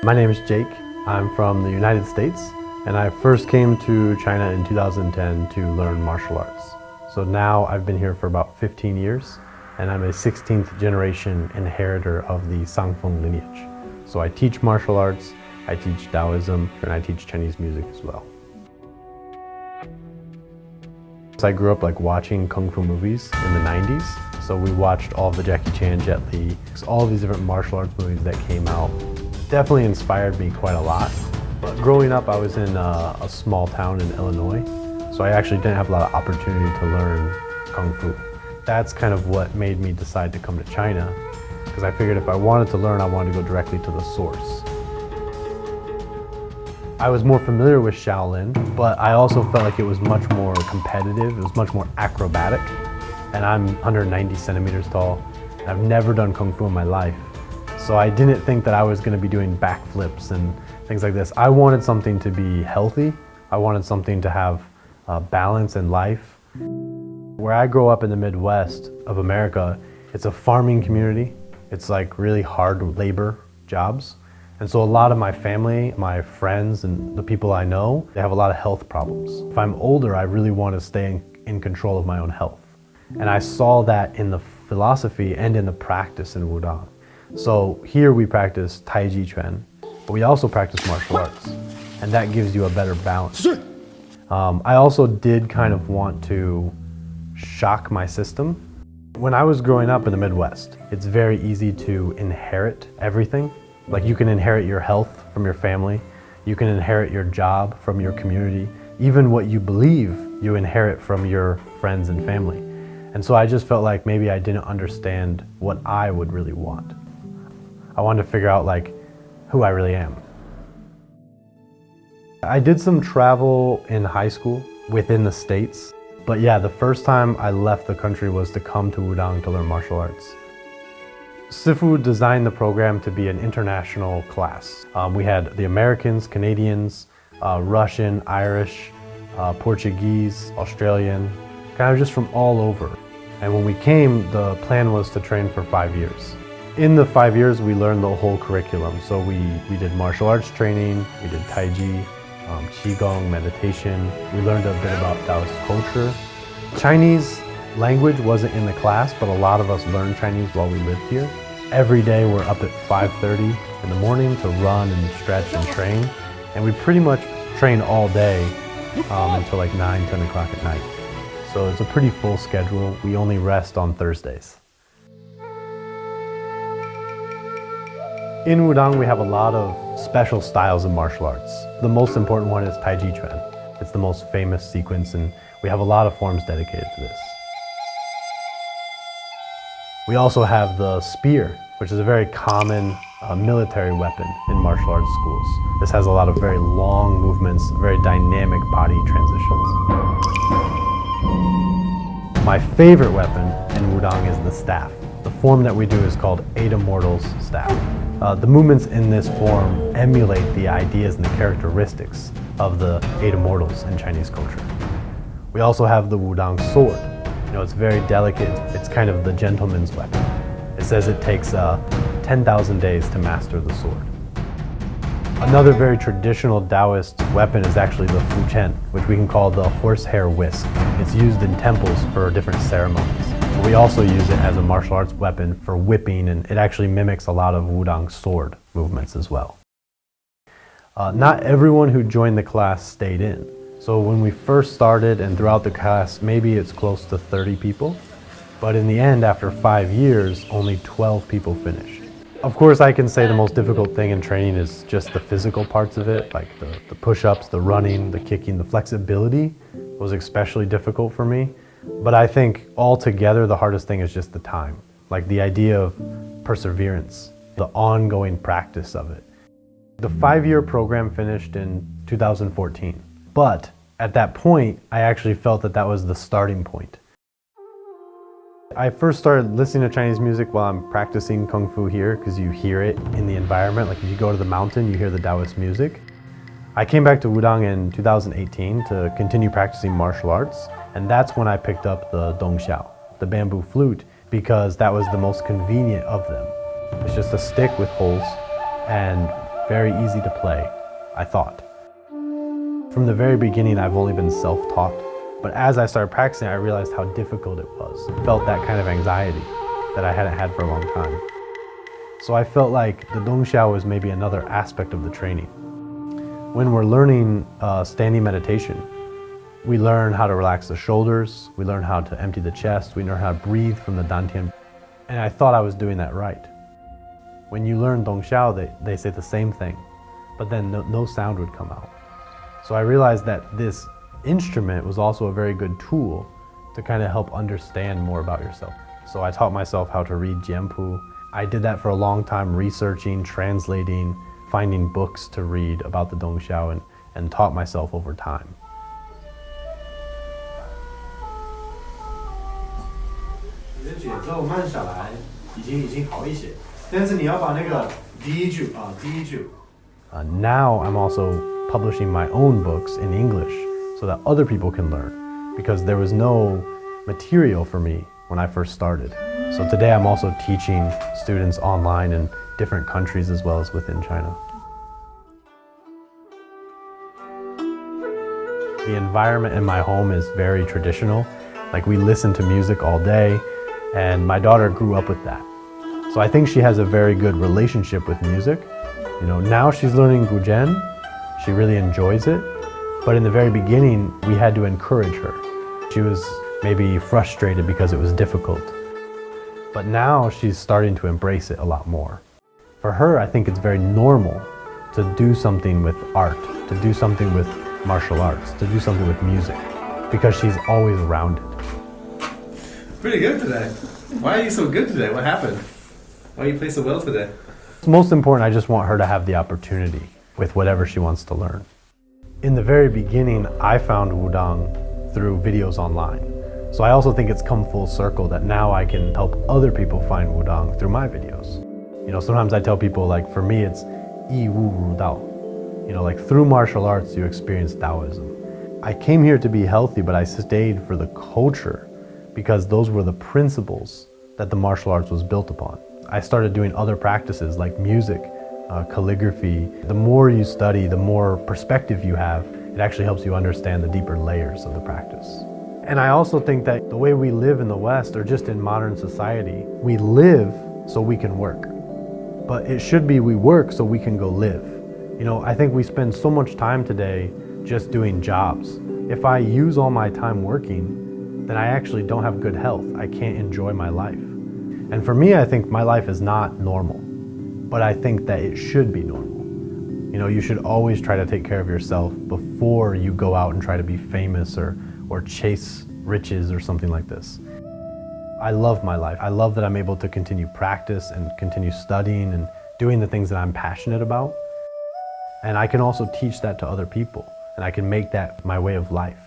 My name is Jake. I'm from the United States, and I first came to China in 2010 to learn martial arts. So now I've been here for about 15 years, and I'm a 16th generation inheritor of the Sanfeng lineage. So I teach martial arts, I teach Taoism, and I teach Chinese music as well. I grew up watching Kung Fu movies in the 90s. So we watched all of the Jackie Chan, Jet Li, all of these different martial arts movies that came out. Definitely inspired me quite a lot. But growing up, I was in a small town in Illinois. So I actually didn't have a lot of opportunity to learn Kung Fu. That's kind of what made me decide to come to China, because I figured if I wanted to learn, I wanted to go directly to the source. I was more familiar with Shaolin, but I also felt like it was much more competitive, it was much more acrobatic, and I'm 190 centimeters tall. I've never done Kung Fu in my life, so I didn't think that I was going to be doing backflips and things like this. I wanted something to be healthy, I wanted something to have balance in life. Where I grow up in the Midwest of America, it's a farming community. It's like really hard labor jobs. And so a lot of my family, my friends, and the people I know, they have a lot of health problems. If I'm older, I really want to stay in control of my own health. And I saw that in the philosophy and in the practice in Wudang. So here we practice Tai Chi, but we also practice martial arts. And that gives you a better balance. I also did kind of want to shock my system. When I was growing up in the Midwest, it's very easy to inherit everything. Like you can inherit your health from your family, you can inherit your job from your community, even what you believe you inherit from your friends and family. And so I just felt like maybe I didn't understand what I would really want. I wanted to figure out who I really am. I did some travel in high school within the States, but yeah, the first time I left the country was to come to Wudang to learn martial arts. Sifu designed the program to be an international class. We had the Americans, Canadians, Russian, Irish, Portuguese, Australian, kind of just from all over. And when we came, the plan was to train for 5 years. In the 5 years, we learned the whole curriculum. So we did martial arts training, we did Tai Chi, Qigong, meditation. We learned a bit about Taoist culture. Chinese language wasn't in the class, but a lot of us learned Chinese while we lived here. Every day we're up at 5:30 in the morning to run and stretch and train. And we pretty much train all day until 9, 10 o'clock at night. So it's a pretty full schedule. We only rest on Thursdays. In Wudang, we have a lot of special styles of martial arts. The most important one is Tai Chi Chuan. It's the most famous sequence, and we have a lot of forms dedicated to this. We also have the spear, which is a very common military weapon in martial arts schools. This has a lot of very long movements, very dynamic body transitions. My favorite weapon in Wudang is the staff. The form that we do is called Eight Immortals staff. The movements in this form emulate the ideas and the characteristics of the Eight Immortals in Chinese culture. We also have the Wudang sword. It's very delicate. It's kind of the gentleman's weapon. It says it takes 10,000 days to master the sword. Another very traditional Taoist weapon is actually the Fu Chen, which we can call the horsehair whisk. It's used in temples for different ceremonies. We also use it as a martial arts weapon for whipping, and it actually mimics a lot of Wudang sword movements as well. Not everyone who joined the class stayed in. So when we first started and throughout the class, maybe it's close to 30 people. But in the end, after 5 years, only 12 people finished. Of course, I can say the most difficult thing in training is just the physical parts of it, like the push-ups, the running, the kicking, the flexibility was especially difficult for me. But I think altogether, the hardest thing is just the time, like the idea of perseverance, the ongoing practice of it. The 5-year program finished in 2014, but at that point, I actually felt that that was the starting point. I first started listening to Chinese music while I'm practicing Kung Fu here, because you hear it in the environment. Like if you go to the mountain, you hear the Taoist music. I came back to Wudang in 2018 to continue practicing martial arts, and that's when I picked up the dongxiao, the bamboo flute, because that was the most convenient of them. It's just a stick with holes, and very easy to play, I thought. From the very beginning, I've only been self-taught, but as I started practicing, I realized how difficult it was. I felt that kind of anxiety that I hadn't had for a long time. So I felt like the Dongxiao was maybe another aspect of the training. When we're learning standing meditation, we learn how to relax the shoulders, we learn how to empty the chest, we learn how to breathe from the dantian. And I thought I was doing that right. When you learn Dongxiao, they say the same thing, but then no sound would come out. So I realized that this instrument was also a very good tool to kind of help understand more about yourself. So I taught myself how to read Jianpu. I did that for a long time, researching, translating, finding books to read about the Dongxiao and taught myself over time. 你的节奏慢下来，已经好一些。但是你要把那个第一句。Now I'm also publishing my own books in English so that other people can learn, because there was no material for me when I first started. So today I'm also teaching students online in different countries as well as within China. The environment in my home is very traditional. Like, we listen to music all day, and my daughter grew up with that. So I think she has a very good relationship with music. You know, now she's learning Guzheng. She really enjoys it. But in the very beginning, we had to encourage her. She was maybe frustrated because it was difficult. But now she's starting to embrace it a lot more. For her, I think it's very normal to do something with art, to do something with martial arts, to do something with music, because she's always around it. Pretty good today. Why are you so good today? What happened? Why you play so well today? Most important, I just want her to have the opportunity with whatever she wants to learn. In the very beginning, I found Wudang through videos online. So I also think it's come full circle that now I can help other people find Wudang through my videos. You know, sometimes I tell people, like, for me it's Yi Wu Ru Dao. You know, like, through martial arts you experience Taoism. I came here to be healthy, but I stayed for the culture because those were the principles that the martial arts was built upon. I started doing other practices like music, calligraphy. The more you study, the more perspective you have. It actually helps you understand the deeper layers of the practice. And I also think that the way we live in the West, or just in modern society, we live so we can work. But it should be we work so we can go live. You know, I think we spend so much time today just doing jobs. If I use all my time working, then I actually don't have good health. I can't enjoy my life. And for me, I think my life is not normal, but I think that it should be normal. You know, you should always try to take care of yourself before you go out and try to be famous or chase riches or something like this. I love my life. I love that I'm able to continue practice and continue studying and doing the things that I'm passionate about. And I can also teach that to other people, and I can make that my way of life.